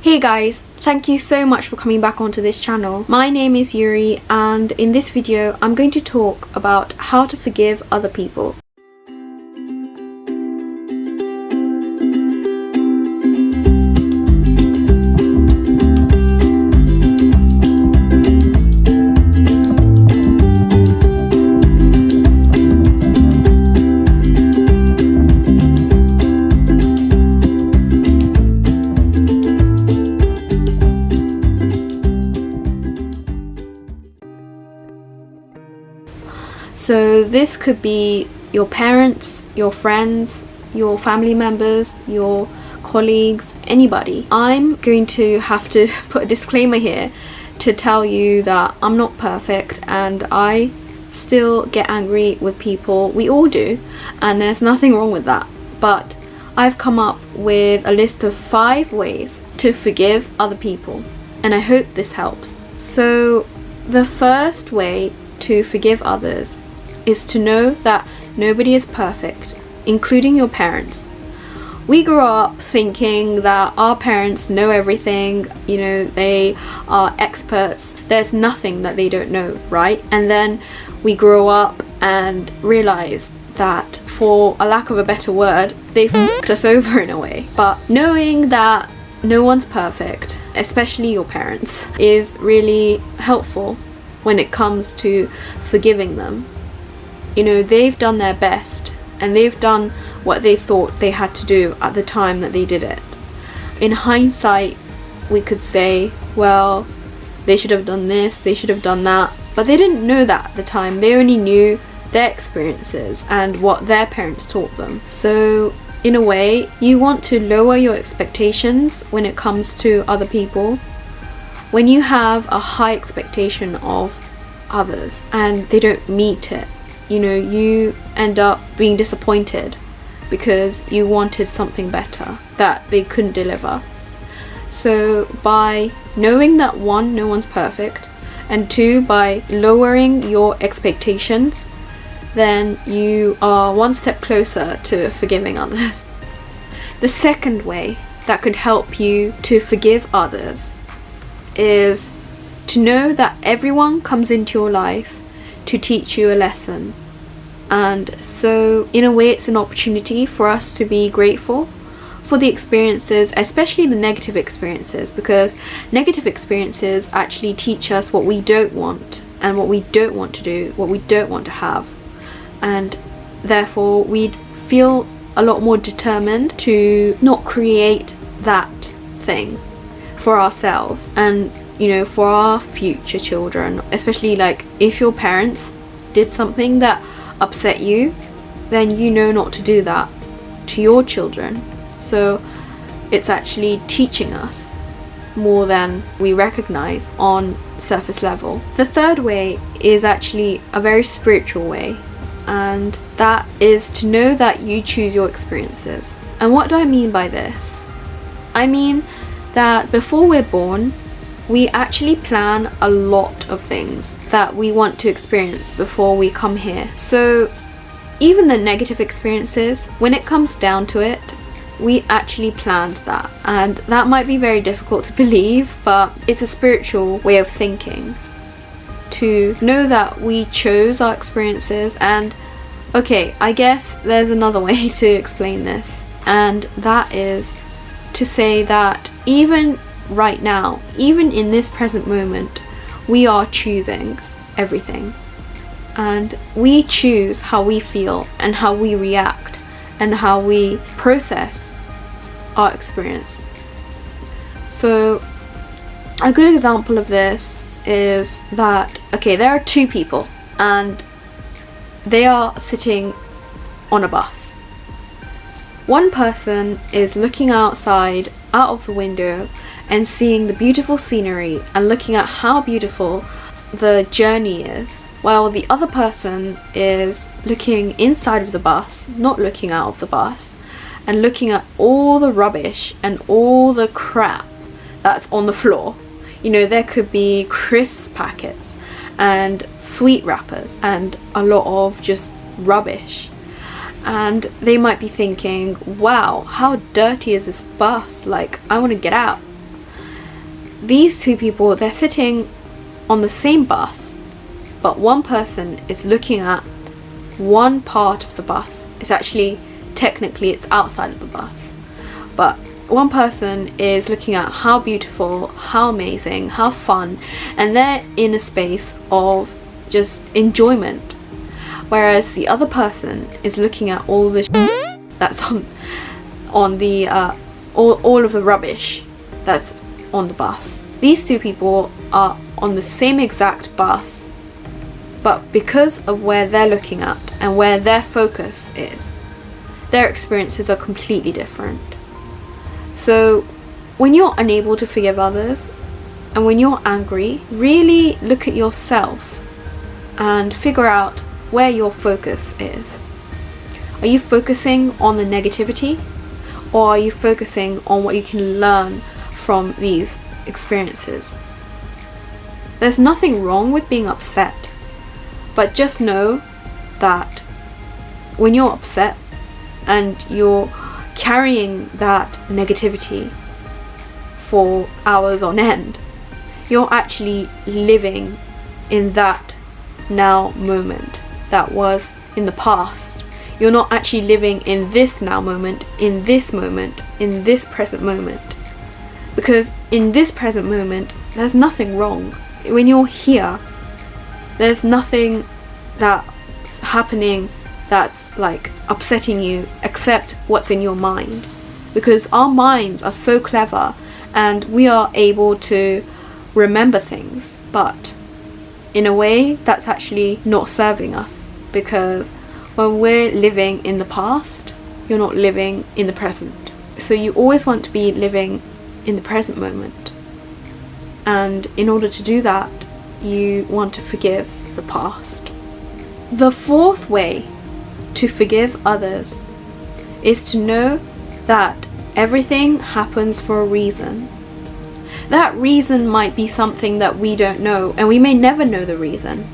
Hey guys, thank you so much for coming back onto this channel. My name is Yuri, and in this video I'm going to talk about how to forgive other people. So this could be your parents, your friends, your family members, your colleagues, anybody. I'm going to have to put a disclaimer here to tell you that I'm not perfect and I still get angry with people. We all do, and there's nothing wrong with that. But I've come up with a list of 5 ways to forgive other people, and I hope this helps. So the first way to forgive others is to know that nobody is perfect, including your parents. We grow up thinking that our parents know everything, you know, they are experts, there's nothing that they don't know, right? And then we grow up and realize that, for a lack of a better word, they fucked us over in a way. But knowing that no one's perfect, especially your parents, is really helpful when it comes to forgiving them. You know, they've done their best and they've done what they thought they had to do at the time that they did it. In hindsight, we could say, well, they should have done this, they should have done that, but they didn't know that at the time. They only knew their experiences and what their parents taught them. So in a way, you want to lower your expectations when it comes to other people. When you have a high expectation of others and they don't meet it, you know, you end up being disappointed because you wanted something better that they couldn't deliver. So by knowing that 1, no one's perfect, and 2, by lowering your expectations, then you are one step closer to forgiving others. The second way that could help you to forgive others is to know that everyone comes into your life to teach you a lesson. And so in a way, it's an opportunity for us to be grateful for the experiences, especially the negative experiences, because negative experiences actually teach us what we don't want and what we don't want to do, what we don't want to have. And therefore we'd feel a lot more determined to not create that thing for ourselves and, you know, for our future children. Especially like if your parents did something that upset you, then you know not to do that to your children. So it's actually teaching us more than we recognize on surface level. The third way is actually a very spiritual way, and that is to know that you choose your experiences. And what do I mean by this? I mean that before we're born, we actually plan a lot of things that we want to experience before we come here. So even the negative experiences, when it comes down to it, we actually planned that. And that might be very difficult to believe, but it's a spiritual way of thinking, to know that we chose our experiences. And okay, I guess there's another way to explain this, and that is to say that even right now, even in this present moment, we are choosing everything, and we choose how we feel and how we react and how we process our experience. So a good example of this is that, okay, there are 2 people and they are sitting on a bus. One person is looking outside out of the window and seeing the beautiful scenery and looking at how beautiful the journey is, while the other person is looking inside of the bus, not looking out of the bus, and looking at all the rubbish and all the crap that's on the floor. You know, there could be crisps packets and sweet wrappers and a lot of just rubbish. And they might be thinking, wow, how dirty is this bus? Like, I want to get out. these two people, they're sitting on the same bus, but one person is looking at one part of the bus. It's actually, technically it's outside of the bus, but one person is looking at how beautiful, how amazing, how fun, and they're in a space of just enjoyment, whereas the other person is looking at all the that's on the all of the rubbish that's on the bus. These two people are on the same exact bus, but because of where they're looking at and where their focus is, their experiences are completely different. So when you're unable to forgive others and when you're angry, really look at yourself and figure out where your focus is. Are you focusing on the negativity, or are you focusing on what you can learn from these experiences? There's nothing wrong with being upset, but just know that when you're upset and you're carrying that negativity for hours on end, you're actually living in that now moment that was in the past. You're not actually living in this now moment, in this moment, in this present moment. Because in this present moment, there's nothing wrong. When you're here, there's nothing that's happening that's like upsetting you except what's in your mind, because our minds are so clever and we are able to remember things, but in a way that's actually not serving us, because when we're living in the past, you're not living in the present. So you always want to be living in the present moment, and in order to do that, you want to forgive the past. The fourth way to forgive others is to know that everything happens for a reason. That reason might be something that we don't know, and we may never know the reason,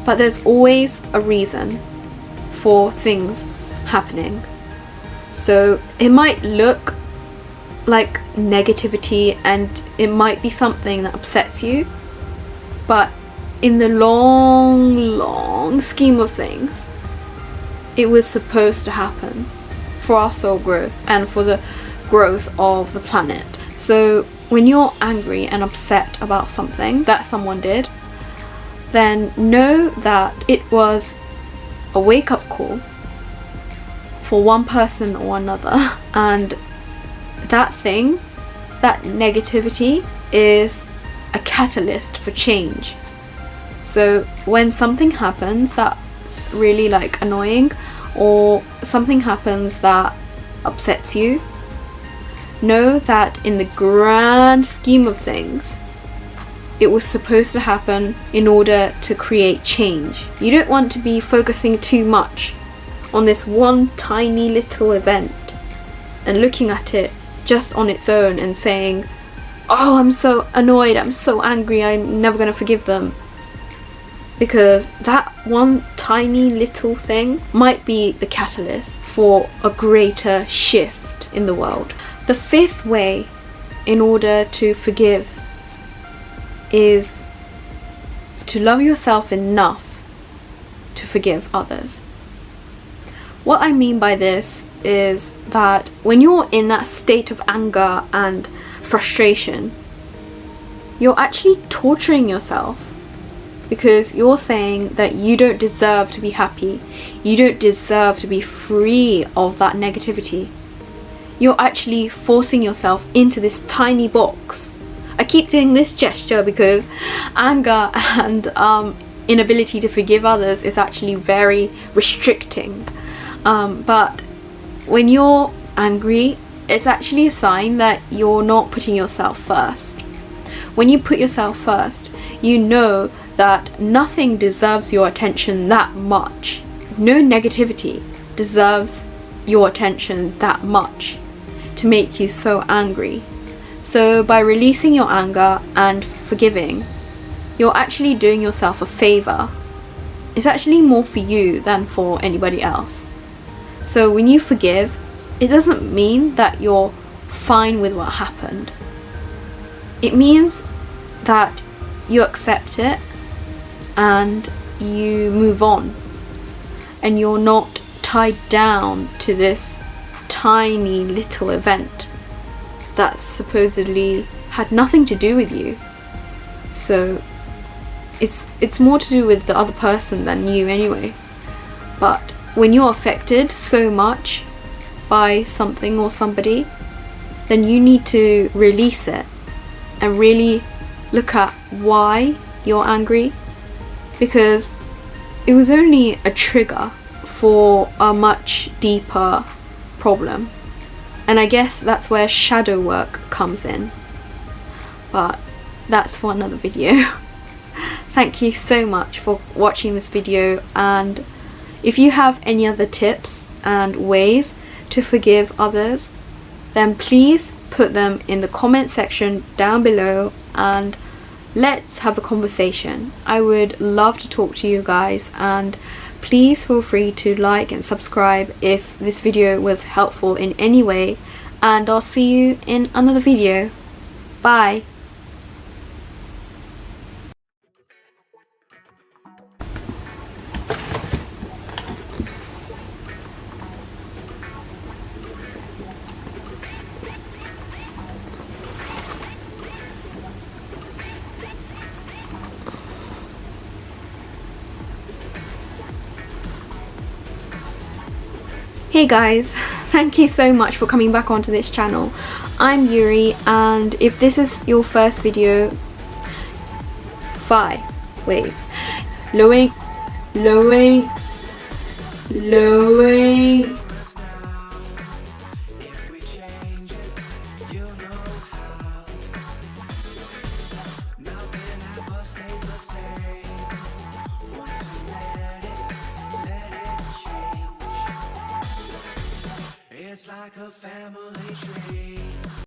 but there's always a reason for things happening. So it might look like negativity and it might be something that upsets you, but in the long scheme of things, it was supposed to happen for our soul growth and for the growth of the planet. So when you're angry and upset about something that someone did, then know that it was a wake-up call for one person or another, and that thing, that negativity, is a catalyst for change. So when something happens that's really like annoying, or something happens that upsets you, know that in the grand scheme of things, it was supposed to happen in order to create change. You don't want to be focusing too much on this one tiny little event and looking at it just on its own and saying, oh, I'm so annoyed, I'm so angry, I'm never going to forgive them. Because that one tiny little thing might be the catalyst for a greater shift in the world. The fifth way in order to forgive is to love yourself enough to forgive others. What I mean by this is that when you're in that state of anger and frustration, you're actually torturing yourself, because you're saying that you don't deserve to be happy, you don't deserve to be free of that negativity. You're actually forcing yourself into this tiny box. I keep doing this gesture because anger and inability to forgive others is actually very restricting. But when you're angry, it's actually a sign that you're not putting yourself first. When you put yourself first, you know that nothing deserves your attention that much. No negativity deserves your attention that much to make you so angry. So by releasing your anger and forgiving, you're actually doing yourself a favor. It's actually more for you than for anybody else. So when you forgive, it doesn't mean that you're fine with what happened. It means that you accept it and you move on, and you're not tied down to this tiny little event that supposedly had nothing to do with you. So it's more to do with the other person than you anyway. But when you're affected so much by something or somebody, then you need to release it and really look at why you're angry, because it was only a trigger for a much deeper problem. And I guess that's where shadow work comes in, but that's for another video. Thank you so much for watching this video, and if you have any other tips and ways to forgive others, then please put them in the comment section down below and let's have a conversation. I would love to talk to you guys, and please feel free to like and subscribe if this video was helpful in any way, and I'll see you in another video. Bye. Hey guys, thank you so much for coming back onto this channel. I'm Yuri, and if this is your first video, lowing. It's like a family tree.